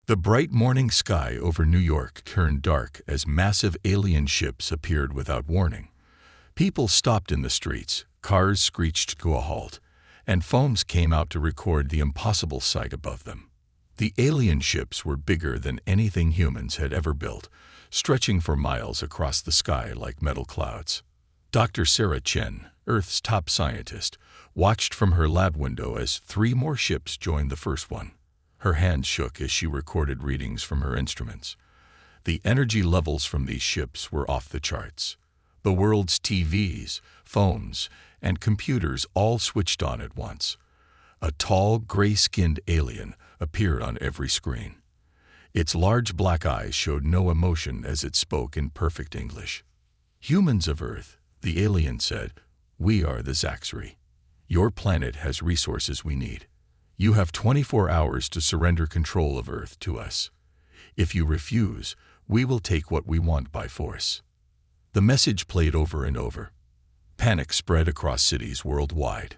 The bright morning sky over New York turned dark as massive alien ships appeared without warning. People stopped in the streets, cars screeched to a halt, and phones came out to record the impossible sight above them. The alien ships were bigger than anything humans had ever built, stretching for miles across the sky like metal clouds. Dr. Sarah Chen, Earth's top scientist, watched from her lab window as 3 more ships joined the first one. Her hands shook as she recorded readings from her instruments. The energy levels from these ships were off the charts. The world's TVs, phones, and computers all switched on at once. A tall, gray-skinned alien appeared on every screen. Its large black eyes showed no emotion as it spoke in perfect English. "Humans of Earth," the alien said, "we are the Zaxri. Your planet has resources we need. You have 24 hours to surrender control of Earth to us. If you refuse, we will take what we want by force." The message played over and over. Panic spread across cities worldwide.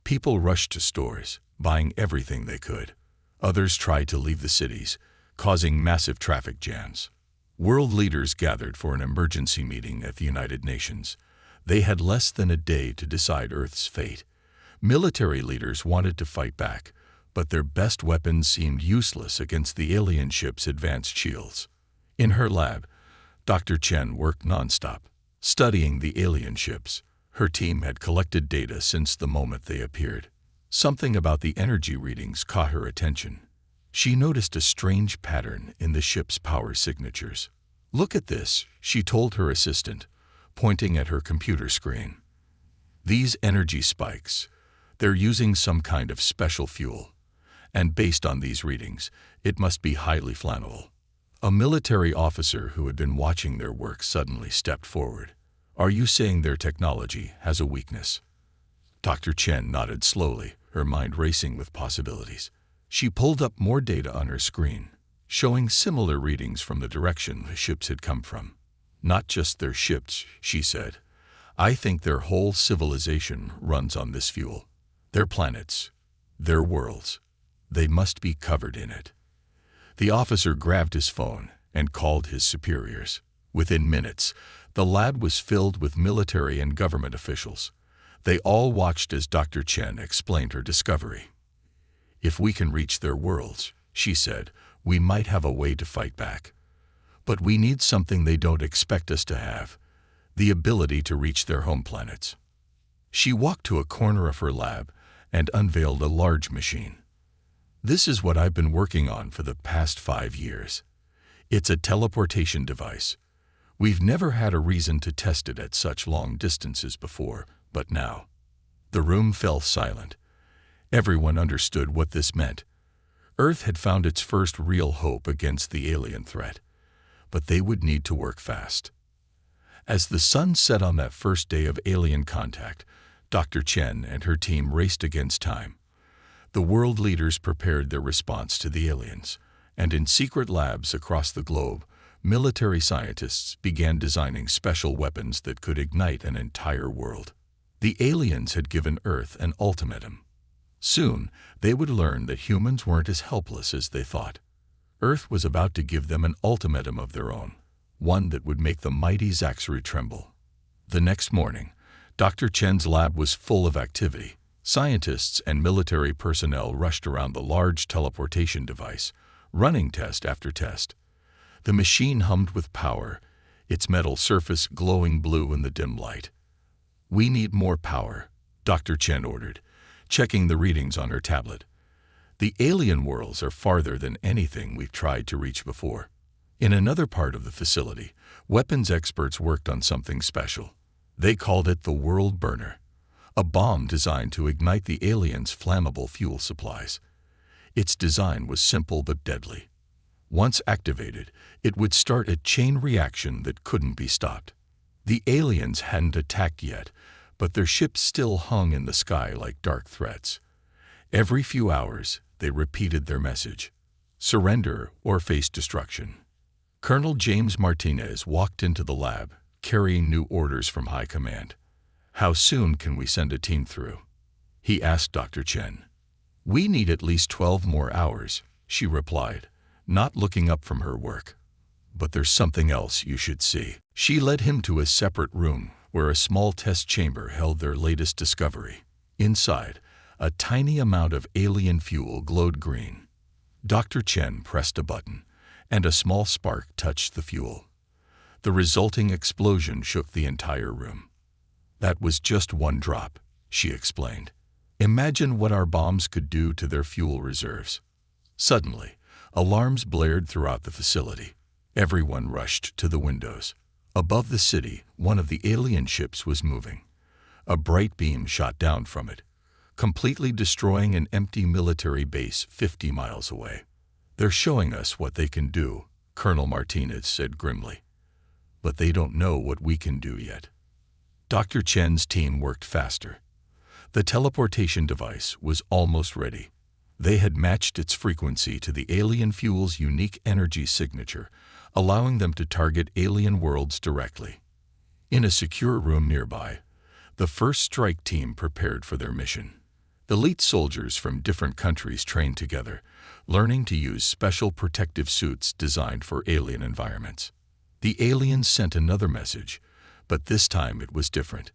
People rushed to stores, buying everything they could. Others tried to leave the cities, causing massive traffic jams. World leaders gathered for an emergency meeting at the United Nations. They had less than a day to decide Earth's fate. Military leaders wanted to fight back, but their best weapons seemed useless against the alien ship's advanced shields. In her lab, Dr. Chen worked nonstop, studying the alien ships. Her team had collected data since the moment they appeared. Something about the energy readings caught her attention. She noticed a strange pattern in the ship's power signatures. "Look at this," she told her assistant, pointing at her computer screen. "These energy spikes, they're using some kind of special fuel. And based on these readings, it must be highly flammable." A military officer who had been watching their work suddenly stepped forward. "Are you saying their technology has a weakness?" Dr. Chen nodded slowly, her mind racing with possibilities. She pulled up more data on her screen, showing similar readings from the direction the ships had come from. "Not just their ships," she said. "I think their whole civilization runs on this fuel. Their planets, their worlds, they must be covered in it." The officer grabbed his phone and called his superiors. Within minutes, the lab was filled with military and government officials. They all watched as Dr. Chen explained her discovery. "If we can reach their worlds," she said, "we might have a way to fight back. But we need something they don't expect us to have: the ability to reach their home planets." She walked to a corner of her lab and unveiled a large machine. "This is what I've been working on for the past 5 years. It's a teleportation device. We've never had a reason to test it at such long distances before, but now." The room fell silent. Everyone understood what this meant. Earth had found its first real hope against the alien threat, but they would need to work fast. As the sun set on that first day of alien contact, Dr. Chen and her team raced against time. The world leaders prepared their response to the aliens, and in secret labs across the globe, military scientists began designing special weapons that could ignite an entire world. The aliens had given Earth an ultimatum. Soon, they would learn that humans weren't as helpless as they thought. Earth was about to give them an ultimatum of their own, one that would make the mighty Zaxri tremble. The next morning, Dr. Chen's lab was full of activity. Scientists and military personnel rushed around the large teleportation device, running test after test. The machine hummed with power, its metal surface glowing blue in the dim light. "We need more power," Dr. Chen ordered, checking the readings on her tablet. "The alien worlds are farther than anything we've tried to reach before." In another part of the facility, weapons experts worked on something special. They called it the World Burner, a bomb designed to ignite the aliens' flammable fuel supplies. Its design was simple but deadly. Once activated, it would start a chain reaction that couldn't be stopped. The aliens hadn't attacked yet, but their ships still hung in the sky like dark threats. Every few hours, they repeated their message: surrender or face destruction. Colonel James Martinez walked into the lab, carrying new orders from High Command. "How soon can we send a team through?" he asked Dr. Chen. "We need at least 12 more hours," she replied, not looking up from her work. "But there's something else you should see." She led him to a separate room where a small test chamber held their latest discovery. Inside, a tiny amount of alien fuel glowed green. Dr. Chen pressed a button, and a small spark touched the fuel. The resulting explosion shook the entire room. "That was just one drop," she explained. "Imagine what our bombs could do to their fuel reserves." Suddenly, alarms blared throughout the facility. Everyone rushed to the windows. Above the city, one of the alien ships was moving. A bright beam shot down from it, completely destroying an empty military base 50 miles away. "They're showing us what they can do," Colonel Martinez said grimly. "But they don't know what we can do yet." Dr. Chen's team worked faster. The teleportation device was almost ready. They had matched its frequency to the alien fuel's unique energy signature, allowing them to target alien worlds directly. In a secure room nearby, the first strike team prepared for their mission. Elite soldiers from different countries trained together, learning to use special protective suits designed for alien environments. The aliens sent another message, but this time it was different.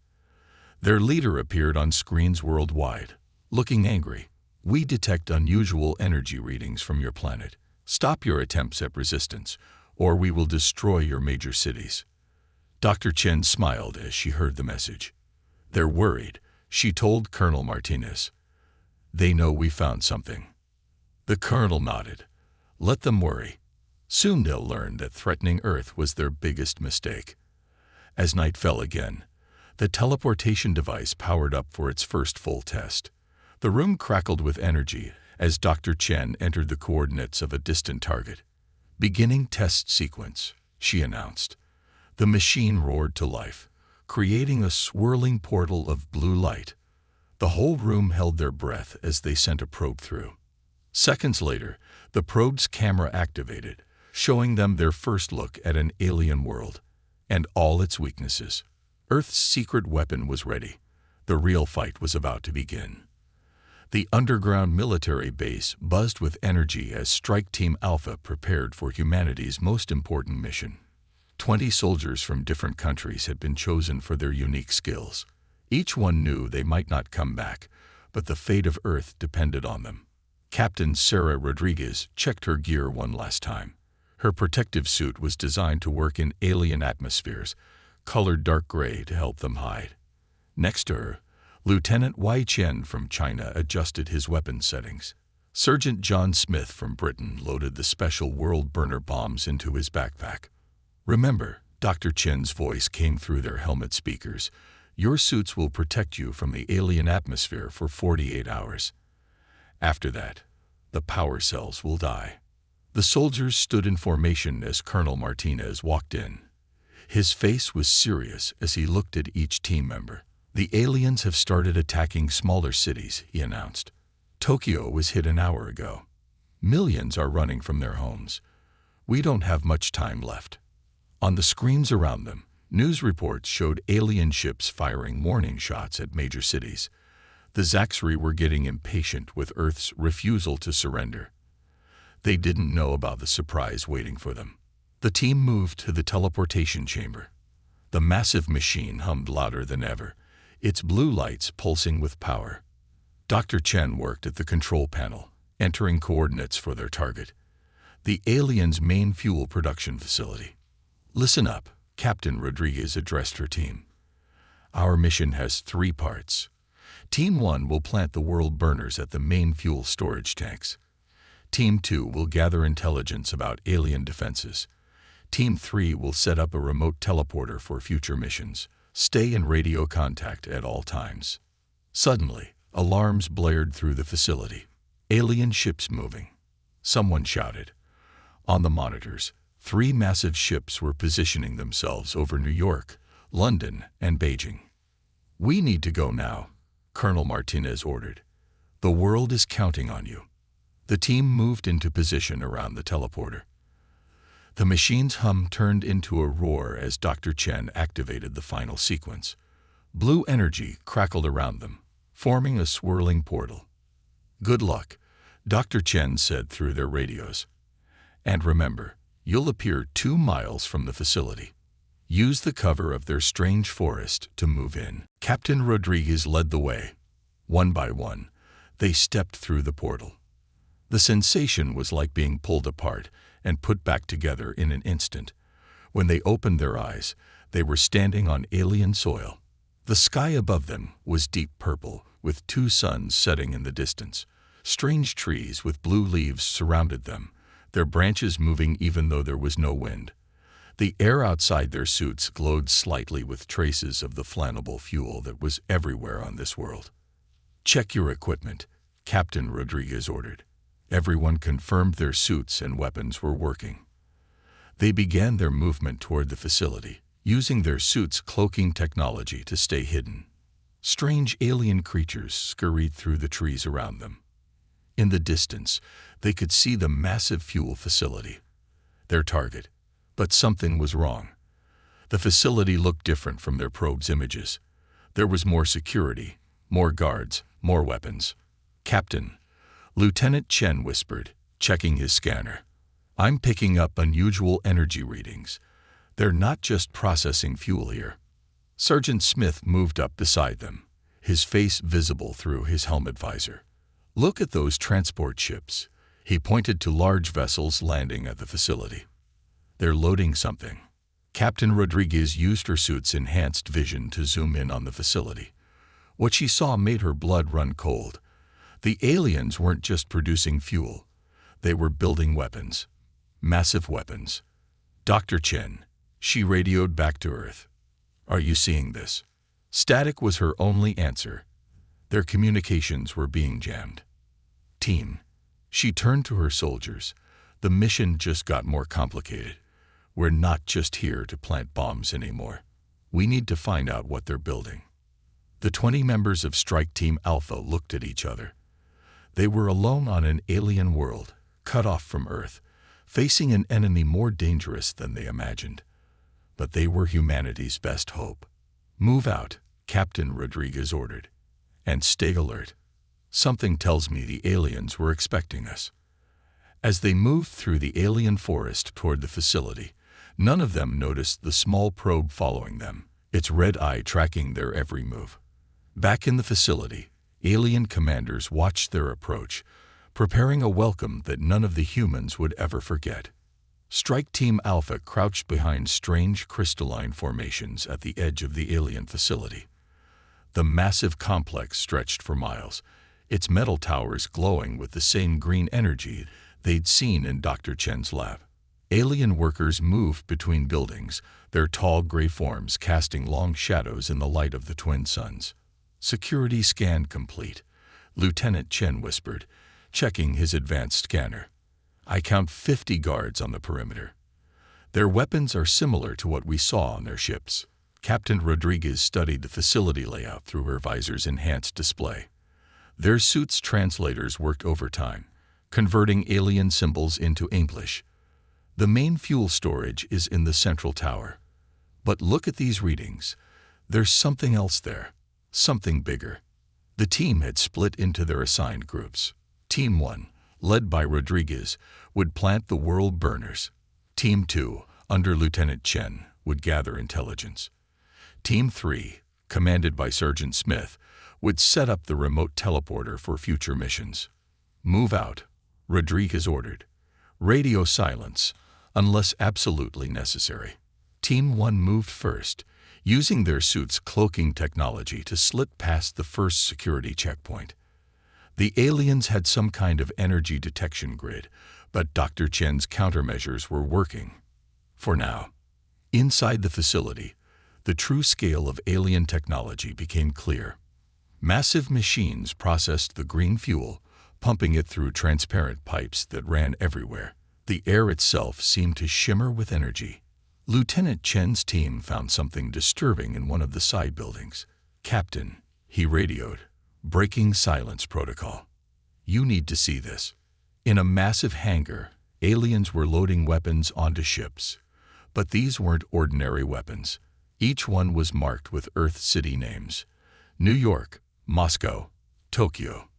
Their leader appeared on screens worldwide, looking angry. "We detect unusual energy readings from your planet. Stop your attempts at resistance, or we will destroy your major cities." Dr. Chen smiled as she heard the message. "They're worried," she told Colonel Martinez. "They know we found something." The colonel nodded. "Let them worry. Soon they'll learn that threatening Earth was their biggest mistake." As night fell again, the teleportation device powered up for its first full test. The room crackled with energy as Dr. Chen entered the coordinates of a distant target. "Beginning test sequence," she announced. The machine roared to life, creating a swirling portal of blue light. The whole room held their breath as they sent a probe through. Seconds later, the probe's camera activated, showing them their first look at an alien world and all its weaknesses. Earth's secret weapon was ready. The real fight was about to begin. The underground military base buzzed with energy as Strike Team Alpha prepared for humanity's most important mission. 20 soldiers from different countries had been chosen for their unique skills. Each one knew they might not come back, but the fate of Earth depended on them. Captain Sarah Rodriguez checked her gear one last time. Her protective suit was designed to work in alien atmospheres, colored dark gray to help them hide. Next to her, Lieutenant Wei Chen from China adjusted his weapon settings. Sergeant John Smith from Britain loaded the special world burner bombs into his backpack. "Remember," Dr. Chen's voice came through their helmet speakers, "your suits will protect you from the alien atmosphere for 48 hours. After that, the power cells will die." The soldiers stood in formation as Colonel Martinez walked in. His face was serious as he looked at each team member. "The aliens have started attacking smaller cities," he announced. "Tokyo was hit an hour ago. Millions are running from their homes. We don't have much time left." On the screens around them, news reports showed alien ships firing warning shots at major cities. The Zaxri were getting impatient with Earth's refusal to surrender. They didn't know about the surprise waiting for them. The team moved to the teleportation chamber. The massive machine hummed louder than ever, its blue lights pulsing with power. Dr. Chen worked at the control panel, entering coordinates for their target, the aliens' main fuel production facility. "Listen up," Captain Rodriguez addressed her team. "Our mission has 3 parts. Team 1 will plant the world burners at the main fuel storage tanks. Team 2 will gather intelligence about alien defenses. Team 3 will set up a remote teleporter for future missions. Stay in radio contact at all times." Suddenly, alarms blared through the facility. "Alien ships moving," someone shouted. On the monitors, 3 massive ships were positioning themselves over New York, London, and Beijing. "We need to go now," Colonel Martinez ordered. "The world is counting on you." The team moved into position around the teleporter. The machine's hum turned into a roar as Dr. Chen activated the final sequence. Blue energy crackled around them, forming a swirling portal. "Good luck," Dr. Chen said through their radios. And remember, you'll appear 2 miles from the facility. Use the cover of their strange forest to move in." Captain Rodriguez led the way. One by one, they stepped through the portal. The sensation was like being pulled apart and put back together in an instant. When they opened their eyes, they were standing on alien soil. The sky above them was deep purple, with 2 suns setting in the distance. Strange trees with blue leaves surrounded them, their branches moving even though there was no wind. The air outside their suits glowed slightly with traces of the flammable fuel that was everywhere on this world. "Check your equipment," Captain Rodriguez ordered. Everyone confirmed their suits and weapons were working. They began their movement toward the facility, using their suits' cloaking technology to stay hidden. Strange alien creatures scurried through the trees around them. In the distance, they could see the massive fuel facility, their target. But something was wrong. The facility looked different from their probe's images. There was more security, more guards, more weapons. "Captain," Lieutenant Chen whispered, checking his scanner. "I'm picking up unusual energy readings. They're not just processing fuel here." Sergeant Smith moved up beside them, his face visible through his helmet visor. "Look at those transport ships." He pointed to large vessels landing at the facility. "They're loading something." Captain Rodriguez used her suit's enhanced vision to zoom in on the facility. What she saw made her blood run cold. The aliens weren't just producing fuel. They were building weapons. Massive weapons. "Dr. Chen," she radioed back to Earth. "Are you seeing this?" Static was her only answer. Their communications were being jammed. "Team," she turned to her soldiers. "The mission just got more complicated. We're not just here to plant bombs anymore. We need to find out what they're building." The 20 members of Strike Team Alpha looked at each other. They were alone on an alien world, cut off from Earth, facing an enemy more dangerous than they imagined. But they were humanity's best hope. "Move out," Captain Rodriguez ordered. "And stay alert. Something tells me the aliens were expecting us." As they moved through the alien forest toward the facility, none of them noticed the small probe following them, its red eye tracking their every move. Back in the facility, alien commanders watched their approach, preparing a welcome that none of the humans would ever forget. Strike Team Alpha crouched behind strange crystalline formations at the edge of the alien facility. The massive complex stretched for miles, its metal towers glowing with the same green energy they'd seen in Dr. Chen's lab. Alien workers moved between buildings, their tall gray forms casting long shadows in the light of the twin suns. "Security scan complete," Lieutenant Chen whispered, checking his advanced scanner. "I count 50 guards on the perimeter. Their weapons are similar to what we saw on their ships." Captain Rodriguez studied the facility layout through her visor's enhanced display. Their suits' translators worked overtime, converting alien symbols into English. "The main fuel storage is in the central tower. But look at these readings. There's something else there, something bigger." The team had split into their assigned groups. Team 1, led by Rodriguez, would plant the world burners. Team 2, under Lieutenant Chen, would gather intelligence. Team 3, commanded by Sergeant Smith, would set up the remote teleporter for future missions. "Move out," Rodriguez ordered. "Radio silence, unless absolutely necessary." Team 1 moved first, using their suits' cloaking technology to slip past the first security checkpoint. The aliens had some kind of energy detection grid, but Dr. Chen's countermeasures were working. For now. Inside the facility, the true scale of alien technology became clear. Massive machines processed the green fuel, pumping it through transparent pipes that ran everywhere. The air itself seemed to shimmer with energy. Lieutenant Chen's team found something disturbing in one of the side buildings. "Captain," he radioed, breaking silence protocol. "You need to see this." In a massive hangar, aliens were loading weapons onto ships. But these weren't ordinary weapons. Each one was marked with Earth city names: New York, Moscow, Tokyo.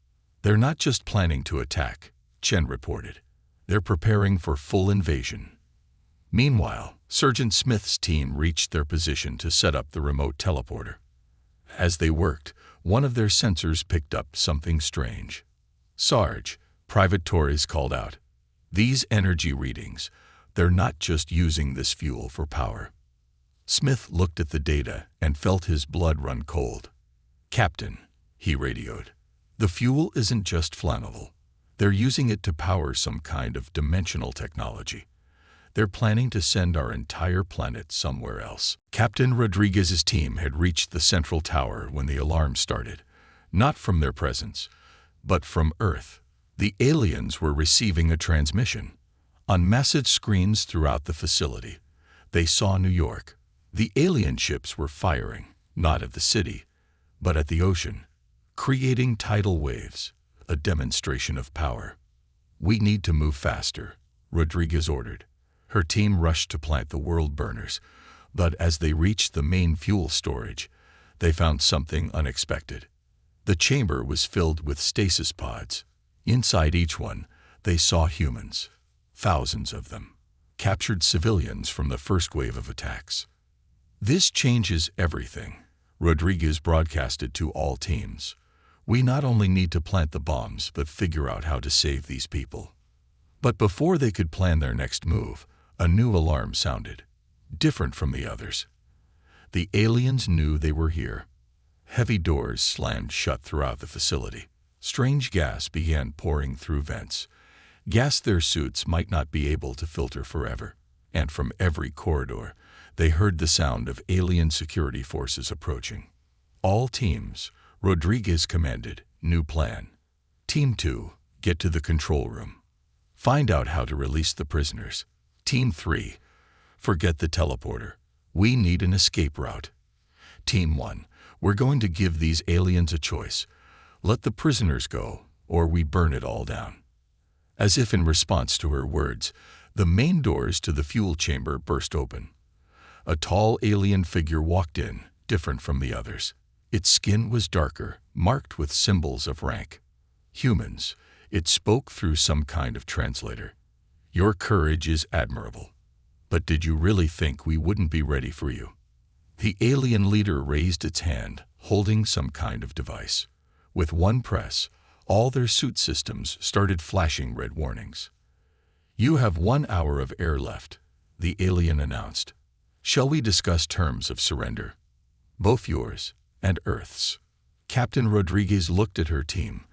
"They're not just planning to attack," Chen reported. They're preparing for full invasion. Meanwhile, Sergeant Smith's team reached their position to set up the remote teleporter. As they worked, one of their sensors picked up something strange. "Sarge," Private Torres called out. "These energy readings, they're not just using this fuel for power." Smith looked at the data and felt his blood run cold. "Captain," he radioed, "the fuel isn't just flammable. They're using it to power some kind of dimensional technology. They're planning to send our entire planet somewhere else." Captain Rodriguez's team had reached the central tower when the alarm started, not from their presence, but from Earth. The aliens were receiving a transmission. On massive screens throughout the facility, they saw New York. The alien ships were firing, not at the city, but at the ocean, creating tidal waves, a demonstration of power. "We need to move faster," Rodriguez ordered. Her team rushed to plant the world burners, but as they reached the main fuel storage, they found something unexpected. The chamber was filled with stasis pods. Inside each one, they saw humans, thousands of them, captured civilians from the first wave of attacks. "This changes everything," Rodriguez broadcasted to all teams. "We not only need to plant the bombs, but figure out how to save these people." But before they could plan their next move, a new alarm sounded, different from the others. The aliens knew they were here. Heavy doors slammed shut throughout the facility. Strange gas began pouring through vents, gas their suits might not be able to filter forever. And from every corridor, they heard the sound of alien security forces approaching. "All teams," Rodriguez commanded, "new plan. Team 2, get to the control room. Find out how to release the prisoners. Team 3, forget the teleporter. We need an escape route. Team 1, we're going to give these aliens a choice. Let the prisoners go, or we burn it all down." As if in response to her words, the main doors to the fuel chamber burst open. A tall alien figure walked in, different from the others. Its skin was darker, marked with symbols of rank. "Humans," it spoke through some kind of translator. "Your courage is admirable. But did you really think we wouldn't be ready for you?" The alien leader raised its hand, holding some kind of device. With one press, all their suit systems started flashing red warnings. "You have 1 hour of air left," the alien announced. "Shall we discuss terms of surrender? Both yours and Earth's." Captain Rodriguez looked at her team,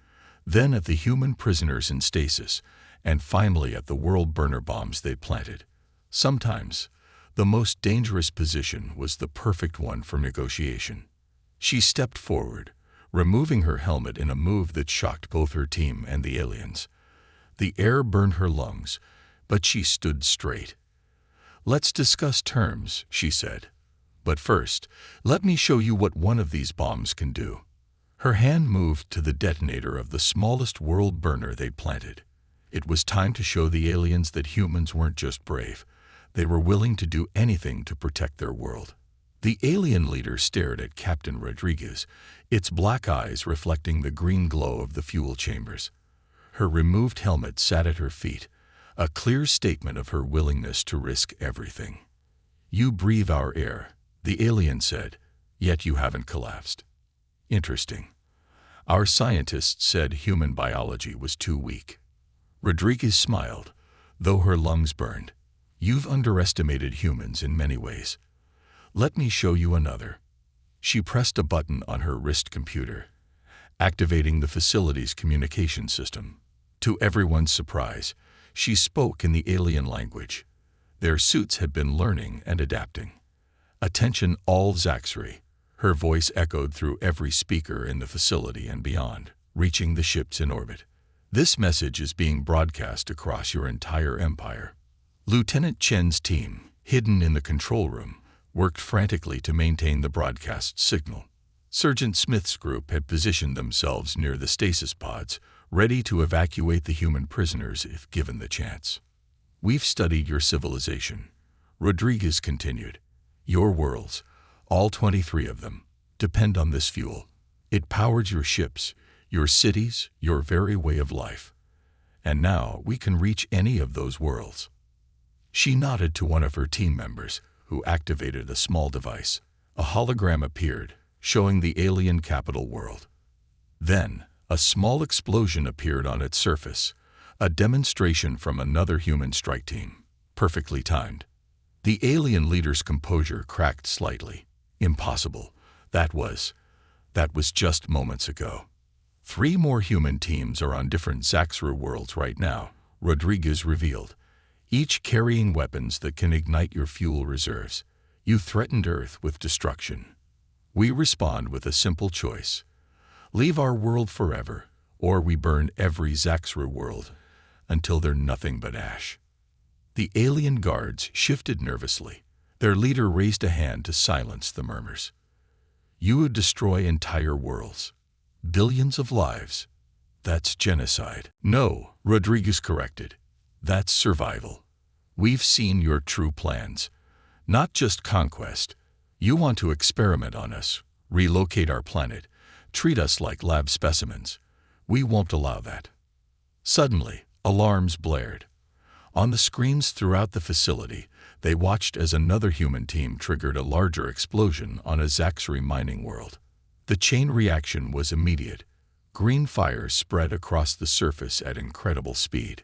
then at the human prisoners in stasis, and finally at the world burner bombs they planted. Sometimes, the most dangerous position was the perfect one for negotiation. She stepped forward, removing her helmet in a move that shocked both her team and the aliens. The air burned her lungs, but she stood straight. "Let's discuss terms," she said. "But first, let me show you what one of these bombs can do." Her hand moved to the detonator of the smallest world burner they'd planted. It was time to show the aliens that humans weren't just brave. They were willing to do anything to protect their world. The alien leader stared at Captain Rodriguez, its black eyes reflecting the green glow of the fuel chambers. Her removed helmet sat at her feet, a clear statement of her willingness to risk everything. "You breathe our air," the alien said, "yet you haven't collapsed. Interesting. Our scientists said human biology was too weak." Rodriguez smiled, though her lungs burned. "You've underestimated humans in many ways. Let me show you another." She pressed a button on her wrist computer, activating the facility's communication system. To everyone's surprise, she spoke in the alien language. Their suits had been learning and adapting. "Attention all Zaxri." Her voice echoed through every speaker in the facility and beyond, reaching the ships in orbit. "This message is being broadcast across your entire empire." Lieutenant Chen's team, hidden in the control room, worked frantically to maintain the broadcast signal. Sergeant Smith's group had positioned themselves near the stasis pods, ready to evacuate the human prisoners if given the chance. "We've studied your civilization," Rodriguez continued. "Your worlds, all 23 of them, depend on this fuel. It powered your ships, your cities, your very way of life. And now we can reach any of those worlds. She nodded to one of her team members, who activated a small device. A hologram appeared, showing the alien capital world. Then, a small explosion appeared on its surface, a demonstration from another human strike team, perfectly timed. The alien leader's composure cracked slightly. Impossible. That was just moments ago. 3 more human teams are on different Zaxxru worlds right now, Rodriguez revealed, each carrying weapons that can ignite your fuel reserves. You threatened Earth with destruction. We respond with a simple choice. Leave our world forever, or we burn every Zaxxru world until they're nothing but ash. The alien guards shifted nervously. Their leader raised a hand to silence the murmurs. You would destroy entire worlds. Billions of lives. That's genocide. No, Rodriguez corrected. That's survival. We've seen your true plans. Not just conquest. You want to experiment on us, relocate our planet, treat us like lab specimens. We won't allow that. Suddenly, alarms blared. On the screens throughout the facility, they watched as another human team triggered a larger explosion on a Zaxxru mining world. The chain reaction was immediate. Green fire spread across the surface at incredible speed.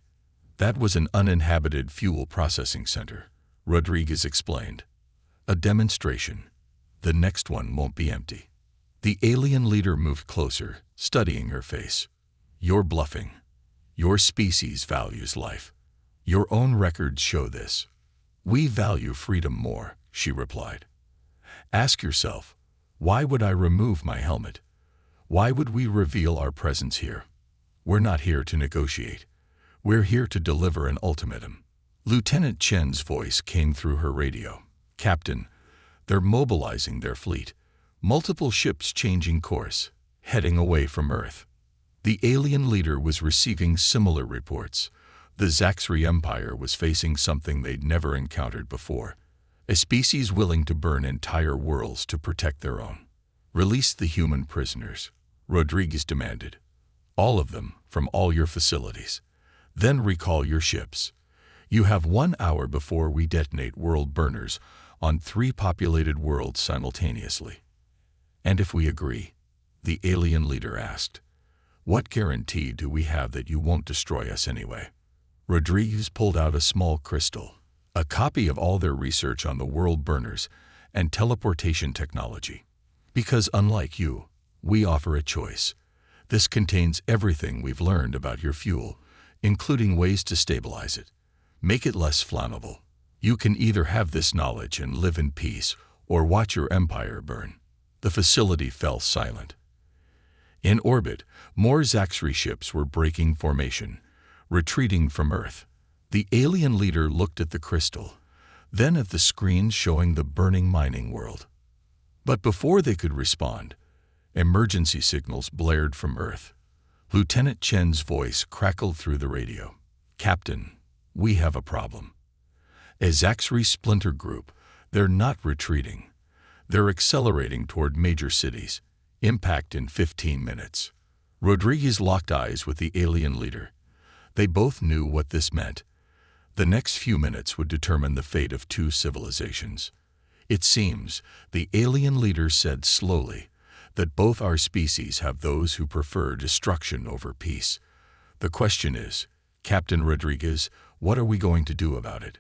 That was an uninhabited fuel processing center, Rodriguez explained. A demonstration. The next one won't be empty. The alien leader moved closer, studying her face. You're bluffing. Your species values life. Your own records show this. We value freedom more, she replied. Ask yourself, why would I remove my helmet? Why would we reveal our presence here? We're not here to negotiate. We're here to deliver an ultimatum. Lieutenant Chen's voice came through her radio. Captain, they're mobilizing their fleet. Multiple ships changing course, heading away from Earth. The alien leader was receiving similar reports. The Zaxxru Empire was facing something they'd never encountered before. A species willing to burn entire worlds to protect their own. Release the human prisoners, Rodriguez demanded. All of them, from all your facilities. Then recall your ships. You have 1 hour before we detonate world burners on 3 populated worlds simultaneously. And if we agree, the alien leader asked, what guarantee do we have that you won't destroy us anyway? Rodriguez pulled out a small crystal, a copy of all their research on the world burners and teleportation technology. Because unlike you, we offer a choice. This contains everything we've learned about your fuel, including ways to stabilize it. Make it less flammable. You can either have this knowledge and live in peace, or watch your empire burn. The facility fell silent. In orbit, more Zaxxru ships were breaking formation, retreating from Earth. The alien leader looked at the crystal, then at the screen showing the burning mining world. But before they could respond, emergency signals blared from Earth. Lieutenant Chen's voice crackled through the radio. Captain, we have a problem. A Zaxxru splinter group, they're not retreating. They're accelerating toward major cities. Impact in 15 minutes. Rodriguez locked eyes with the alien leader. They both knew what this meant. The next few minutes would determine the fate of 2 civilizations. It seems, the alien leader said slowly, that both our species have those who prefer destruction over peace. The question is, Captain Rodriguez, what are we going to do about it?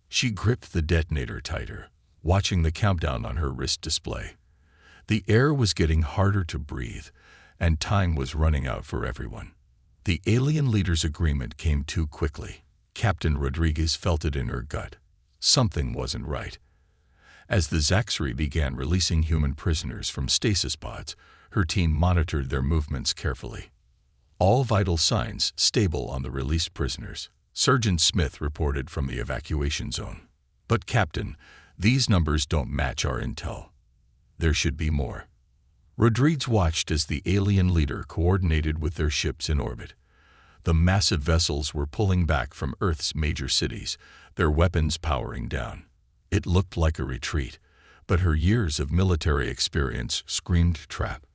She gripped the detonator tighter, watching the countdown on her wrist display. The air was getting harder to breathe, and time was running out for everyone. The alien leader's agreement came too quickly. Captain Rodriguez felt it in her gut. Something wasn't right. As the Zaxxru began releasing human prisoners from stasis pods, her team monitored their movements carefully. All vital signs stable on the released prisoners, Sergeant Smith reported from the evacuation zone. But Captain, these numbers don't match our intel. There should be more. Rodriguez watched as the alien leader coordinated with their ships in orbit. The massive vessels were pulling back from Earth's major cities, their weapons powering down. It looked like a retreat, but her years of military experience screamed trap.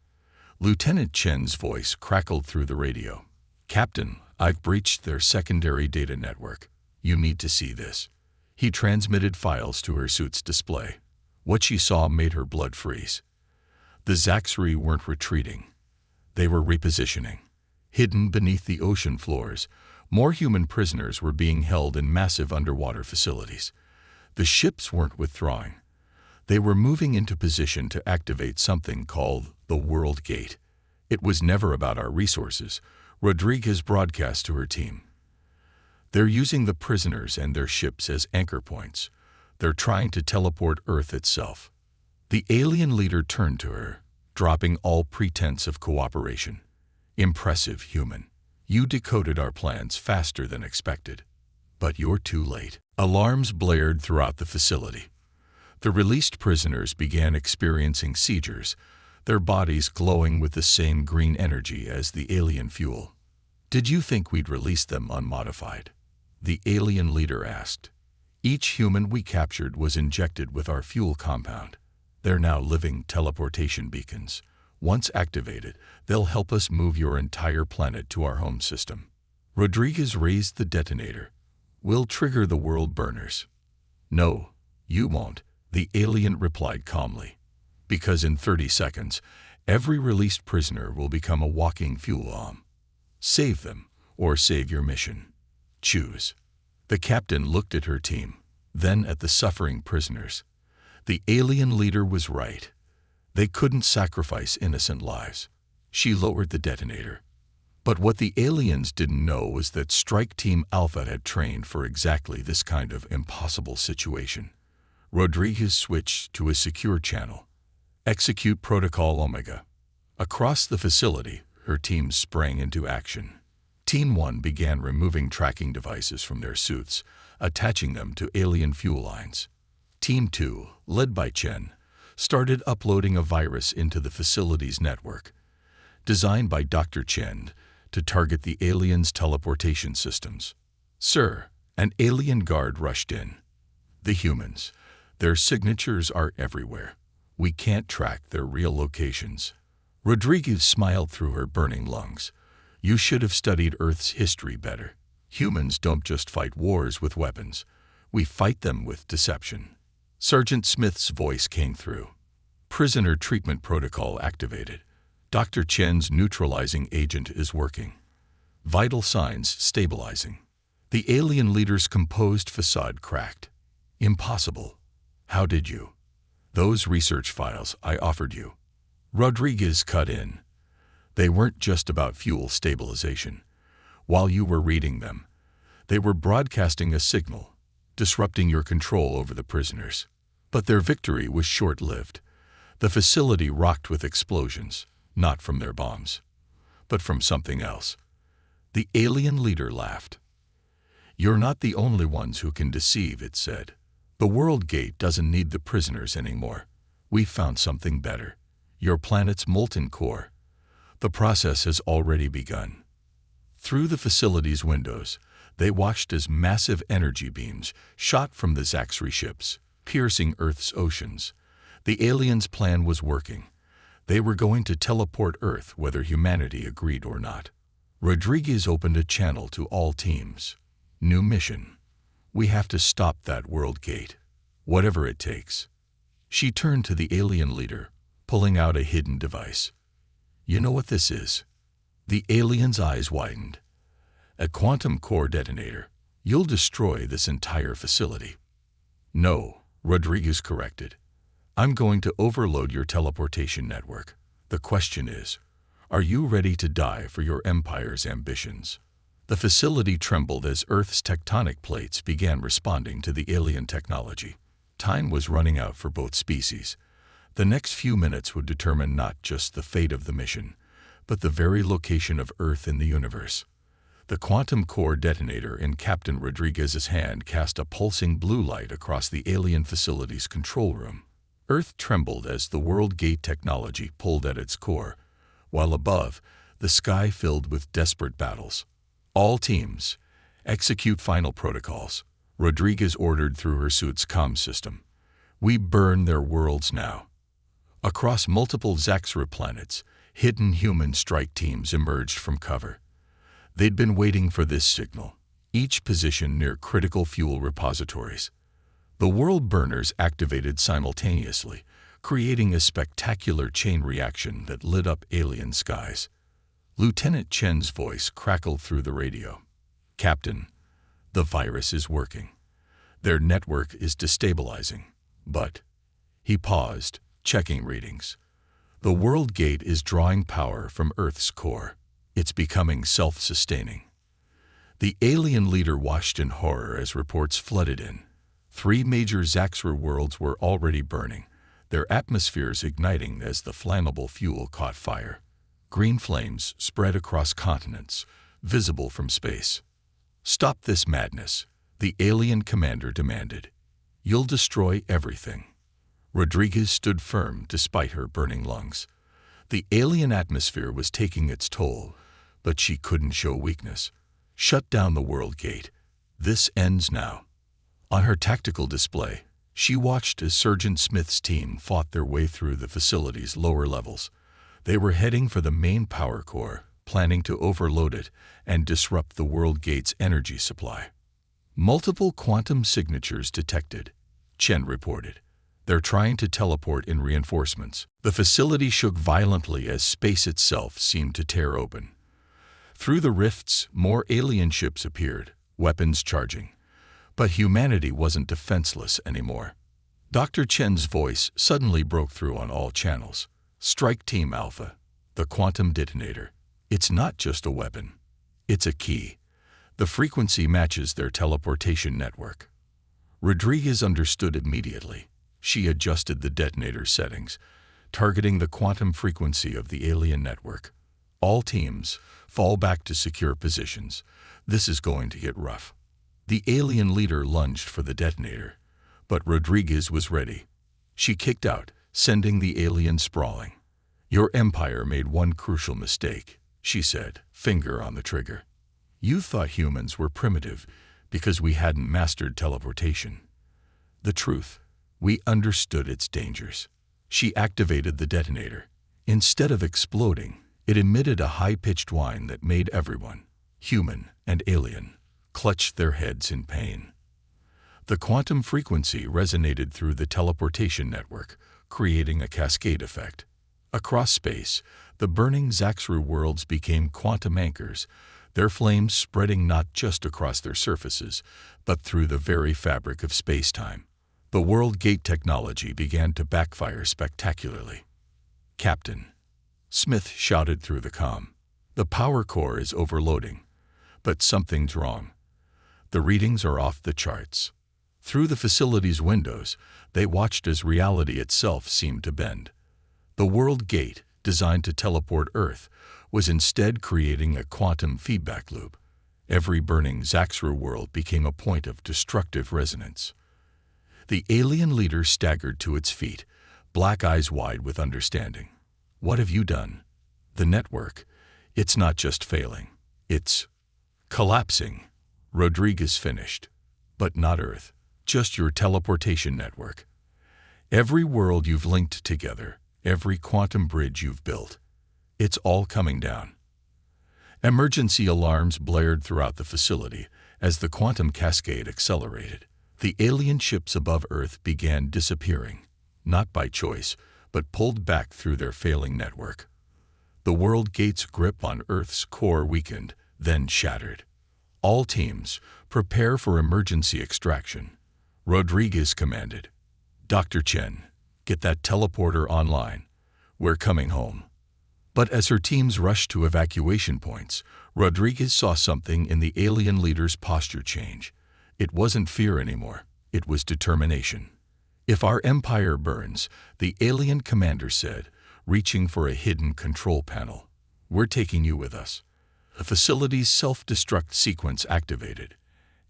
Lieutenant Chen's voice crackled through the radio. Captain, I've breached their secondary data network. You need to see this. He transmitted files to her suit's display. What she saw made her blood freeze. The Zaxri weren't retreating. They were repositioning. Hidden beneath the ocean floors, more human prisoners were being held in massive underwater facilities. The ships weren't withdrawing. They were moving into position to activate something called the World Gate. It was never about our resources, Rodriguez broadcast to her team. They're using the prisoners and their ships as anchor points. They're trying to teleport Earth itself. The alien leader turned to her, dropping all pretense of cooperation. Impressive, human. You decoded our plans faster than expected. But you're too late. Alarms blared throughout the facility. The released prisoners began experiencing seizures, their bodies glowing with the same green energy as the alien fuel. Did you think we'd release them unmodified? The alien leader asked. Each human we captured was injected with our fuel compound. They're now living teleportation beacons. Once activated, they'll help us move your entire planet to our home system. Rodriguez raised the detonator. We'll trigger the world burners. No, you won't, the alien replied calmly. Because in 30 seconds, every released prisoner will become a walking fuel bomb. Save them, or save your mission. Choose. The captain looked at her team, then at the suffering prisoners. The alien leader was right. They couldn't sacrifice innocent lives. She lowered the detonator. But what the aliens didn't know was that Strike Team Alpha had trained for exactly this kind of impossible situation. Rodriguez switched to a secure channel. Execute Protocol Omega. Across the facility, her team sprang into action. Team 1 began removing tracking devices from their suits, attaching them to alien fuel lines. Team 2, led by Chen, started uploading a virus into the facility's network, designed by Dr. Chen to target the aliens' teleportation systems. Sir, an alien guard rushed in. The humans. Their signatures are everywhere. We can't track their real locations. Rodriguez smiled through her burning lungs. You should have studied Earth's history better. Humans don't just fight wars with weapons. We fight them with deception. Sergeant Smith's voice came through. Prisoner treatment protocol activated. Dr. Chen's neutralizing agent is working. Vital signs stabilizing. The alien leader's composed facade cracked. Impossible. How did you? Those research files I offered you. Rodriguez cut in. They weren't just about fuel stabilization. While you were reading them, they were broadcasting a signal, disrupting your control over the prisoners. But their victory was short-lived. The facility rocked with explosions, not from their bombs, but from something else. The alien leader laughed. You're not the only ones who can deceive, it said. The World Gate doesn't need the prisoners anymore. We've found something better. Your planet's molten core. The process has already begun. Through the facility's windows, they watched as massive energy beams shot from the Zaxri ships, piercing Earth's oceans. The aliens' plan was working. They were going to teleport Earth whether humanity agreed or not. Rodriguez opened a channel to all teams. New mission. We have to stop that World Gate, whatever it takes. She turned to the alien leader, pulling out a hidden device. You know what this is? The alien's eyes widened. A quantum core detonator. You'll destroy this entire facility. No, Rodriguez corrected. I'm going to overload your teleportation network. The question is, are you ready to die for your empire's ambitions? The facility trembled as Earth's tectonic plates began responding to the alien technology. Time was running out for both species. The next few minutes would determine not just the fate of the mission, but the very location of Earth in the universe. The quantum core detonator in Captain Rodriguez's hand cast a pulsing blue light across the alien facility's control room. Earth trembled as the World Gate technology pulled at its core, while above, the sky filled with desperate battles. All teams, execute final protocols, Rodriguez ordered through her suit's comm system. We burn their worlds now. Across multiple Zaxra planets, hidden human strike teams emerged from cover. They'd been waiting for this signal, each positioned near critical fuel repositories. The world burners activated simultaneously, creating a spectacular chain reaction that lit up alien skies. Lieutenant Chen's voice crackled through the radio. "Captain, the virus is working. Their network is destabilizing, but..." He paused, checking readings. "The World Gate is drawing power from Earth's core. It's becoming self-sustaining." The alien leader watched in horror as reports flooded in. 3 major Zaxxor worlds were already burning, their atmospheres igniting as the flammable fuel caught fire. Green flames spread across continents, visible from space. "Stop this madness," the alien commander demanded. "You'll destroy everything." Rodriguez stood firm despite her burning lungs. The alien atmosphere was taking its toll, but she couldn't show weakness. "Shut down the World Gate. This ends now." On her tactical display, she watched as Sergeant Smith's team fought their way through the facility's lower levels. They were heading for the main power core, planning to overload it and disrupt the World Gate's energy supply. "Multiple quantum signatures detected," Chen reported. "They're trying to teleport in reinforcements." The facility shook violently as space itself seemed to tear open. Through the rifts, more alien ships appeared, weapons charging. But humanity wasn't defenseless anymore. Dr. Chen's voice suddenly broke through on all channels. "Strike Team Alpha, the quantum detonator. It's not just a weapon. It's a key. The frequency matches their teleportation network." Rodriguez understood immediately. She adjusted the detonator settings, targeting the quantum frequency of the alien network. "All teams, fall back to secure positions. This is going to get rough." The alien leader lunged for the detonator, but Rodriguez was ready. She kicked out, sending the alien sprawling. "Your empire made one crucial mistake," she said, finger on the trigger. "You thought humans were primitive because we hadn't mastered teleportation. The truth, we understood its dangers." She activated the detonator. Instead of exploding, it emitted a high-pitched whine that made everyone, human and alien, clutch their heads in pain. The quantum frequency resonated through the teleportation network, creating a cascade effect. Across space, the burning Zaxxor worlds became quantum anchors, their flames spreading not just across their surfaces, but through the very fabric of space-time. The World Gate technology began to backfire spectacularly. "Captain," Smith shouted through the comm, "the power core is overloading, but something's wrong. The readings are off the charts." Through the facility's windows, they watched as reality itself seemed to bend. The World Gate, designed to teleport Earth, was instead creating a quantum feedback loop. Every burning Zaxxor world became a point of destructive resonance. The alien leader staggered to its feet, black eyes wide with understanding. "What have you done?" "The network. It's not just failing. It's collapsing," Rodriguez finished. "But not Earth. Just your teleportation network. Every world you've linked together, every quantum bridge you've built. It's all coming down." Emergency alarms blared throughout the facility as the quantum cascade accelerated. The alien ships above Earth began disappearing, not by choice, but pulled back through their failing network. The World Gate's grip on Earth's core weakened, then shattered. "All teams, prepare for emergency extraction," Rodriguez commanded. "Dr. Chen, get that teleporter online. We're coming home." But as her teams rushed to evacuation points, Rodriguez saw something in the alien leader's posture change. It wasn't fear anymore, it was determination. "If our empire burns," the alien commander said, reaching for a hidden control panel, "we're taking you with us." The facility's self-destruct sequence activated,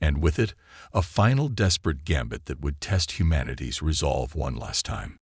and with it, a final desperate gambit that would test humanity's resolve one last time.